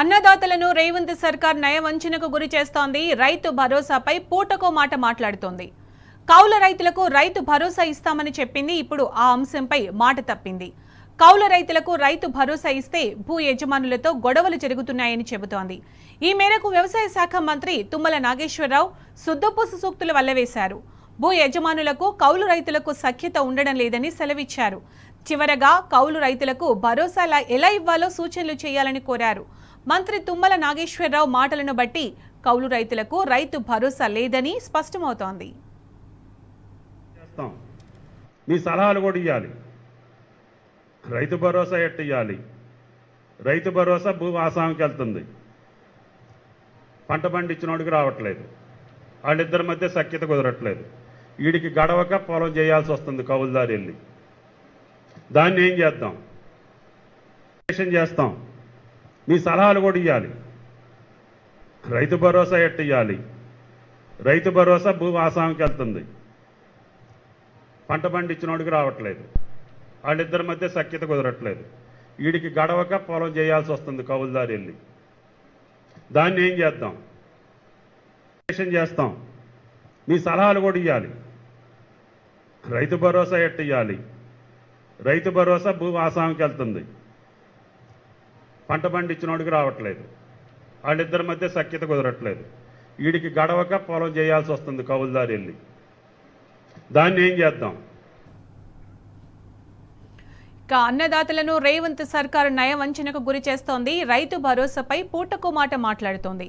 అన్నదాతలను రేవంత్ సర్కార్ నయవంచనకు గురి చేస్తోంది. రైతు భరోసాపై పూటకో మాట మాట్లాడుతోంది. కౌలు రైతులకు రైతు భరోసా ఇస్తామని చెప్పింది. ఇప్పుడు ఆ అంశంపై మాట తప్పింది. కౌలు రైతులకు రైతు భరోసా ఇస్తే భూ యజమానులతో గొడవలు జరుగుతున్నాయని చెబుతోంది. ఈ మేరకు వ్యవసాయ శాఖ మంత్రి తుమ్మల నాగేశ్వరరావు సుద్దపూస సూక్తులు వల్లవేశారు. భూ యజమానులకు కౌలు రైతులకు సఖ్యత ఉండడం లేదని సెలవిచ్చారు. చివరగా కౌలు రైతులకు భరోసా ఎలా ఇవ్వాలో సూచనలు చేయాలని కోరారు. మంత్రి తుమ్మల నాగేశ్వరరావు మాటలను బట్టి కౌలు రైతులకు రైతు భరోసా లేదని స్పష్టమవుతోంది. మీ సలహాలు కూడా ఇవ్వాలి. రైతు భరోసా ఎట్టు ఇవ్వాలి? రైతు భరోసా భూ ఆసామికి వెళ్తుంది, పంట పండించినోడికి రావట్లేదు. వాళ్ళిద్దరి మధ్య సఖ్యత కుదరట్లేదు. వీడికి గడవక పొలం చేయాల్సి వస్తుంది కౌలుదారు వెళ్ళి. దాన్ని ఏం చేద్దాం? చేస్తాం. మీ సలహాలు కూడా ఇవ్వాలి. రైతు భరోసా ఎట్టు ఇవ్వాలి? రైతు భరోసా భూ ఆసామికి వెళ్తుంది, పంట పండించినోడికి రావట్లేదు. వాళ్ళిద్దరి మధ్య సఖ్యత కుదరట్లేదు. వీడికి గడవక పొలం చేయాల్సి వస్తుంది కౌలుదారు వెళ్ళి. దాన్ని ఏం చేద్దాం? చేస్తాం. మీ సలహాలు కూడా ఇవ్వాలి. రైతు భరోసా ఎట్టు ఇవ్వాలి? రైతు భరోసా భూ ఆసామికి వెళ్తుంది, పంట పండించినోడికి రావట్లేదు. వాళ్ళిద్దరి మధ్య సఖ్యత కుదరట్లేదు. వీడికి గడవక పొలం చేయాల్సి వస్తుంది కౌలుదారు వెళ్ళి. దాన్ని ఏం చేద్దాం? అన్నదాతలను రేవంత్ సర్కారు నయవంచనకు గురి చేస్తోంది. రైతు భరోసాపై పూటకో మాట మాట్లాడుతోంది.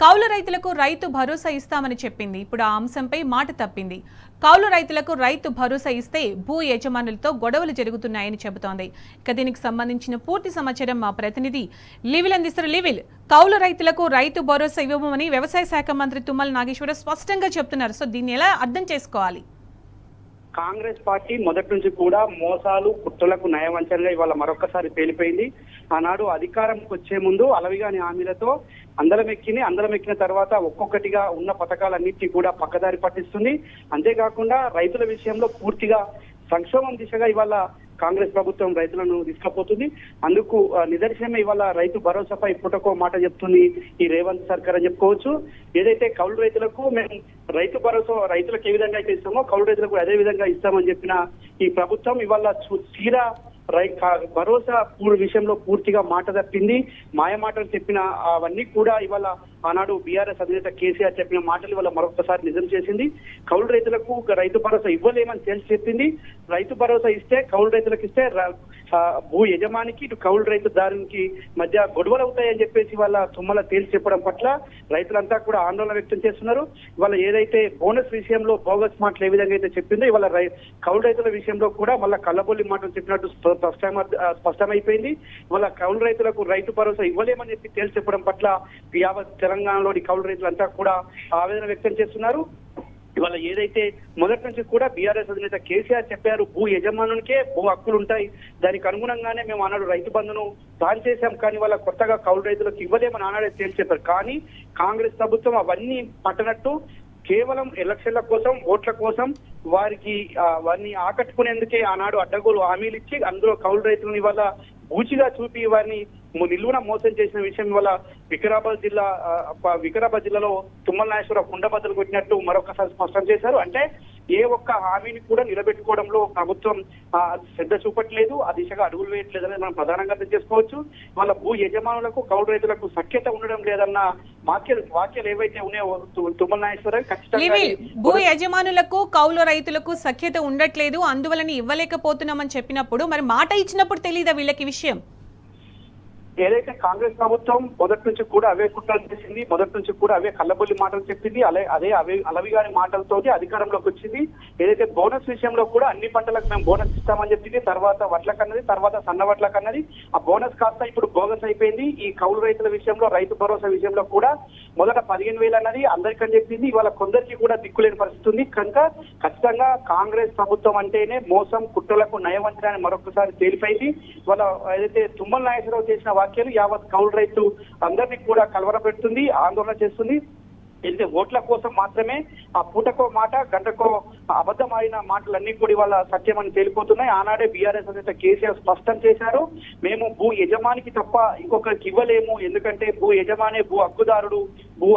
కౌలు రైతులకు రైతు భరోసా ఇస్తామని చెప్పింది. ఇప్పుడు ఆ అంశంపై మాట తప్పింది. కౌలు రైతులకు రైతు భరోసా ఇస్తే భూ యజమానులతో గొడవలు జరుగుతున్నాయని చెబుతోంది. ఇక దీనికి సంబంధించిన పూర్తి సమాచారం మా ప్రతినిధి లివిల్ అందిస్తారు. లివిల్, కౌలు రైతులకు రైతు భరోసా ఇవ్వమని వ్యవసాయ శాఖ మంత్రి తుమ్మల నాగేశ్వరరావు స్పష్టంగా చెప్తున్నారు. సో దీన్ని ఎలా అర్థం చేసుకోవాలి? కాంగ్రెస్ పార్టీ మొదటి నుంచి కూడా మోసాలు కుట్రలకు నయవంచనగా ఇవాళ మరొకసారి పేలిపోయింది. ఆనాడు అధికారంకి వచ్చే ముందు అలవిగాని హామీలతో అందరం ఎక్కిన తర్వాత ఒక్కొక్కటిగా ఉన్న పథకాలన్నింటినీ కూడా పక్కదారి పట్టిస్తుంది. అంతేకాకుండా రైతుల విషయంలో పూర్తిగా సంక్షోభం దిశగా ఇవాళ కాంగ్రెస్ ప్రభుత్వం రైతులను తీసుకుపోతుంది. అందుకు నిదర్శనమే ఇవాళ రైతు భరోసాపై పుటకో మాట చెప్తుంది ఈ రేవంత్ సర్కార్ అని చెప్పుకోవచ్చు. ఏదైతే కౌలు రైతులకు మేము రైతు భరోసా రైతులకు ఏ విధంగా అయితే ఇస్తామో కౌలు రైతులకు అదే విధంగా ఇస్తామని చెప్పిన ఈ ప్రభుత్వం ఇవాళ తీరా భరోసా విషయంలో పూర్తిగా మాట తప్పింది. మాయ మాటలు చెప్పిన అవన్నీ కూడా ఇవాళ ఆనాడు బీఆర్ఎస్ అధినేత కేసీఆర్ చెప్పిన మాటలు ఇవాళ మరొకసారి నిజం చేసింది. కౌలు రైతులకు రైతు భరోసా ఇవ్వలేమని తేల్చి చెప్పింది. రైతు భరోసా ఇస్తే కౌలు రైతులకు ఇస్తే భూ యజమానికి ఇటు కౌలు రైతుదారునికి మధ్య గొడవలు అవుతాయని చెప్పేసి వాళ్ళ తుమ్మల తేల్చి చెప్పడం పట్ల రైతులంతా కూడా ఆందోళన వ్యక్తం చేస్తున్నారు. ఇవాళ ఏదైతే బోనస్ విషయంలో బోగస్ మాటలు ఏ విధంగా అయితే చెప్పిందో ఇవాళ కౌలు రైతుల విషయంలో కూడా మళ్ళీ కళ్ళబొల్లి మాటలు చెప్పినట్టు స్పష్టమైపోయింది. ఇవాళ కౌలు రైతులకు రైతు భరోసా ఇవ్వలేమని చెప్పి తేల్చి చెప్పడం పట్ల యావత్ తెలంగాణలోని కౌలు రైతులంతా కూడా ఆవేదన వ్యక్తం చేస్తున్నారు. ఇవాళ ఏదైతే మొదటి నుంచి కూడా బీఆర్ఎస్ అధినేత కేసీఆర్ చెప్పారు భూ యజమానునికే భూ హక్కులు ఉంటాయి, దానికి అనుగుణంగానే మేము ఆనాడు రైతు బంధును ప్లాన్ చేశాం, కానీ వాళ్ళ కొత్తగా కౌలు రైతులకు ఇవ్వలేమని ఆనాడే తేల్చి చెప్పారు. కానీ కాంగ్రెస్ ప్రభుత్వం అవన్నీ పట్టనట్టు కేవలం ఎలక్షన్ల కోసం ఓట్ల కోసం వారిని ఆకట్టుకునేందుకే ఆనాడు అడ్డగోలు హామీలు ఇచ్చి అందులో కౌలు రైతులను ఇవాళ బూచిగా చూపి వారిని నిలువున మోసం చేసిన విషయం వల్ల వికారాబాద్ జిల్లాలో తుమ్మల నాగేశ్వరరావు కుండబద్దలు కొట్టినట్టు మరొకసారి స్పష్టం చేశారు. అంటే ఏ ఒక్క హామీని కూడా నిలబెట్టుకోవడంలో ప్రభుత్వం శ్రద్ధ చూపట్లేదు, ఆ దిశగా అడుగులు వేయట్లేదు అనేది మనం ప్రధానంగా అర్థం చేసుకోవచ్చు. వాళ్ళ భూ యజమానులకు కౌలు రైతులకు సఖ్యత ఉండడం లేదన్న వాక్యాలు ఏవైతే ఉన్నాయో తుమ్మల నాగేశ్వరరావు ఖచ్చితంగా భూ యజమానులకు కౌలు రైతులకు సఖ్యత ఉండట్లేదు, అందువలన ఇవ్వలేకపోతున్నామని చెప్పినప్పుడు మరి మాట ఇచ్చినప్పుడు తెలియదా వీళ్ళకి విషయం? ఏదైతే కాంగ్రెస్ ప్రభుత్వం మొదటి నుంచి కూడా అవే కుట్రలు చేసింది, మొదటి నుంచి కూడా అవే కళ్ళబొల్లి మాటలు చెప్పింది, అవే అలవిగాని మాటలతోటి అధికారంలోకి వచ్చింది. ఏదైతే బోనస్ విషయంలో కూడా అన్ని పంటలకు మేము బోనస్ ఇస్తామని చెప్పింది, తర్వాత వడ్లకన్నది, తర్వాత సన్న వడ్లకన్నది. ఆ బోనస్ కాస్త ఇప్పుడు బోగస్ అయిపోయింది. ఈ కౌలు రైతుల విషయంలో రైతు భరోసా విషయంలో కూడా మొదట 15,000 అన్నది అందరికని చెప్పింది, ఇవాళ కొందరికి కూడా దిక్కులేని పరిస్థితి ఉంది. కనుక ఖచ్చితంగా కాంగ్రెస్ ప్రభుత్వం అంటేనే మోసం కుట్రలకు నయవంచనాన్ని మరొకసారి తేలిపోయింది. ఇవాళ ఏదైతే తుమ్మల నాగేశ్వరరావు చేసిన వ్యాఖ్యలు యావత్ కౌలు రైతు అందరినీ కూడా కలవరపెడుతుంది, ఆందోళన చేస్తుంది. అయితే ఓట్ల కోసం మాత్రమే ఆ పూటకో మాట గంటకో అబద్ధమైన మాటలన్నీ కూడా ఇవాళ సత్యమని తేలిపోతున్నాయి. ఆనాడే బీఆర్ఎస్ అధినేత కేసీఆర్ స్పష్టం చేశారు, మేము భూ యజమానికి తప్ప ఇంకొకరికి ఇవ్వలేము, ఎందుకంటే భూ యజమానే భూ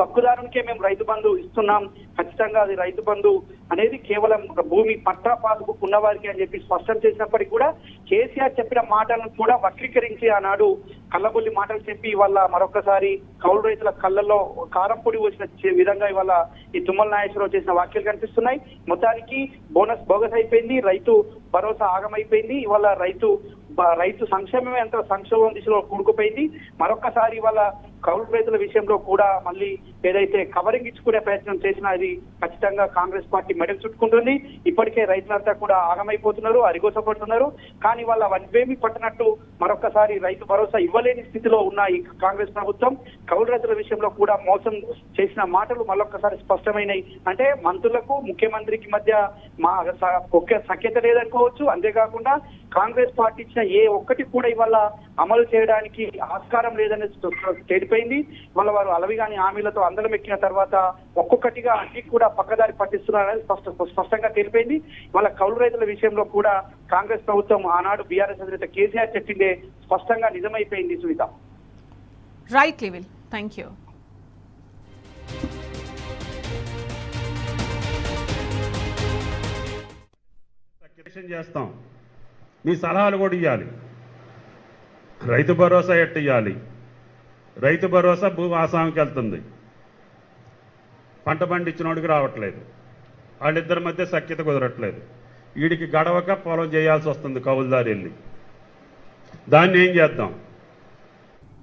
హక్కుదారునికే మేము రైతు బంధు ఇస్తున్నాం, ఖచ్చితంగా అది రైతు బంధు అనేది కేవలం భూమి పట్టా పాస్బుక్ ఉన్నవారికి అని చెప్పి స్పష్టం చేసినప్పటికీ కూడా కేసీఆర్ చెప్పిన మాటలను కూడా వక్రీకరించి ఆనాడు కళ్ళబొల్లి మాటలు చెప్పి ఇవాళ మరొకసారి కౌలు రైతుల కళ్ళల్లో కారం పొడి వచ్చిన విధంగా ఇవాళ ఈ తుమ్మల నాగేశ్వరరావు చేసిన వ్యాఖ్యలు కనిపిస్తున్నాయి. మొత్తానికి బోనస్ బోగస్ అయిపోయింది, రైతు భరోసా ఆగమైపోయింది. ఇవాళ రైతు సంక్షేమమే అంత సంక్షోభం దిశలో కూడుకుపోయింది. మరొకసారి ఇవాళ కౌలు రైతుల విషయంలో కూడా మళ్ళీ ఏదైతే కవరింగ్ ఇచ్చుకునే ప్రయత్నం చేసినా అది ఖచ్చితంగా కాంగ్రెస్ పార్టీ మెడలు చుట్టుకుంటుంది. ఇప్పటికే రైతులంతా కూడా ఆగమైపోతున్నారు, అరిగోసపడుతున్నారు. కానీ వాళ్ళ వన్వేమి పట్టినట్టు మరొకసారి రైతు భరోసా ఇవ్వలేని స్థితిలో ఉన్న ఈ కాంగ్రెస్ ప్రభుత్వం కౌలు రైతుల విషయంలో కూడా మోసం చేసిన మాటలు మరొకసారి స్పష్టమైనవి. అంటే మంత్రులకు ముఖ్యమంత్రికి మధ్య ఒకే సఖ్యత లేదనుకోవచ్చు. అంతేకాకుండా కాంగ్రెస్ పార్టీ ఇచ్చిన ఏ ఒక్కటి కూడా ఇవాళ అమలు చేయడానికి ఆస్కారం లేదని తేలిపోయింది. వాళ్ళ వారు అలవిగాని హామీలతో అందలం ఎక్కిన తర్వాత ఒక్కొక్కటిగా అన్ని కూడా పక్కదారి పట్టిస్తున్నారని స్పష్టంగా తేలిపోయింది. వాళ్ళ కౌలు రైతుల విషయంలో కూడా కాంగ్రెస్ ప్రభుత్వం ఆనాడు బీఆర్ఎస్ అధినేత కేసీఆర్ చెప్పిందే స్పష్టంగా నిజమైపోయింది. సునీత. రైట్ లివిల్, థ్యాంక్ యూ. చేస్తాం, మీ సలహాలు కూడా ఇవ్వాలి. రైతు భరోసా ఎట్టు ఇవ్వాలి? రైతు భరోసా భూ ఆసాంకి వెళ్తుంది, పంట పండించినోడికి రావట్లేదు, వాళ్ళిద్దరి మధ్య సఖ్యత కుదరట్లేదు. వీడికి గడవక పొలం చేయాల్సి వస్తుంది కౌలుదారు వెళ్ళి. దాన్ని ఏం చేద్దాం?